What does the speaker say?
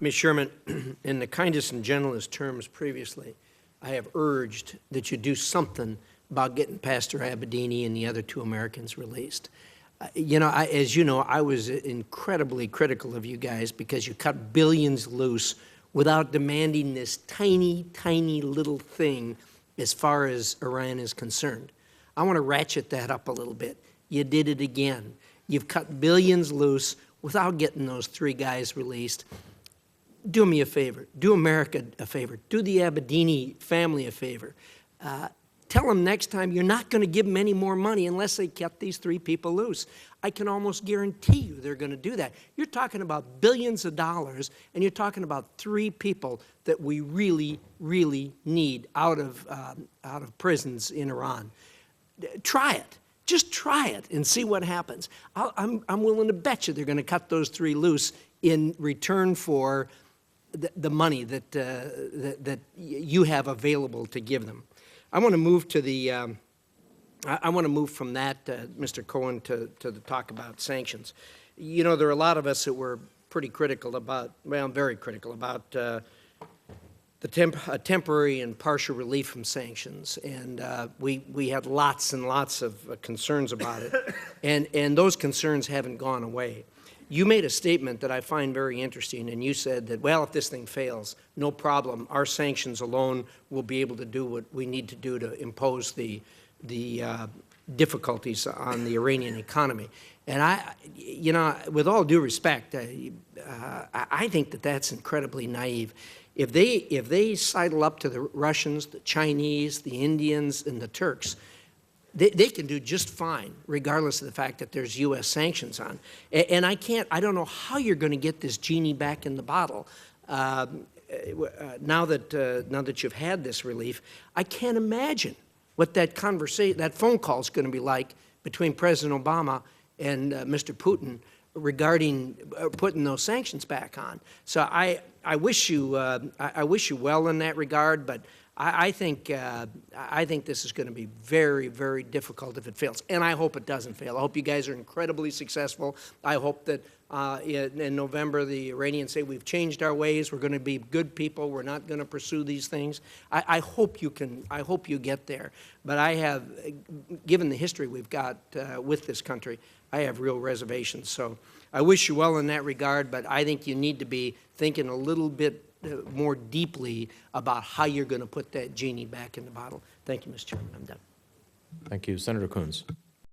Ms. Sherman, in the kindest and gentlest terms previously, I have urged that you do something about getting Pastor Abedini and the other 2 Americans released. As you know, I was incredibly critical of you guys because you cut billions loose without demanding this tiny, tiny little thing as far as Iran is concerned. I want to ratchet that up a little bit. You did it again. You've cut billions loose without getting those 3 guys released. Do me a favor. Do America a favor. Do the Abedini family a favor. Tell them next time you're not going to give them any more money unless they kept these 3 people loose. I can almost guarantee you they're going to do that. You're talking about billions of dollars, and you're talking about 3 people that we really, really need out of prisons in Iran. Try it. Just try it and see what happens. I'm willing to bet you they're going to cut those 3 loose in return for the money that you have available to give them. I want to move to the. I want to move from that, Mr. Cohen, to the talk about sanctions. You know, there are a lot of us that were pretty critical about. Well, I'm very critical about the temporary and partial relief from sanctions, and we had lots and lots of concerns about it, and those concerns haven't gone away. You made a statement that I find very interesting, and you said that, well, if this thing fails, no problem. Our sanctions alone will be able to do what we need to do to impose the difficulties on the Iranian economy. And with all due respect, I think that that's incredibly naive. If they sidle up to the Russians, the Chinese, the Indians, and the Turks, they can do just fine, regardless of the fact that there's U.S. sanctions on. And I don't know how you're going to get this genie back in the bottle. Now that you've had this relief, I can't imagine what that phone call is going to be like between President Obama and Mr. Putin regarding putting those sanctions back on. So I wish you well in that regard, but I think this is going to be very, very difficult if it fails, and I hope it doesn't fail. I hope you guys are incredibly successful. I hope that in November the Iranians say we've changed our ways. We're going to be good people. We're not going to pursue these things. I hope you can. I hope you get there. But I have, given the history we've got with this country, I have real reservations. So I wish you well in that regard. But I think you need to be thinking a little bit more deeply about how you're going to put that genie back in the bottle. Thank you, Mr. Chairman. I'm done. Thank you. Senator Coons.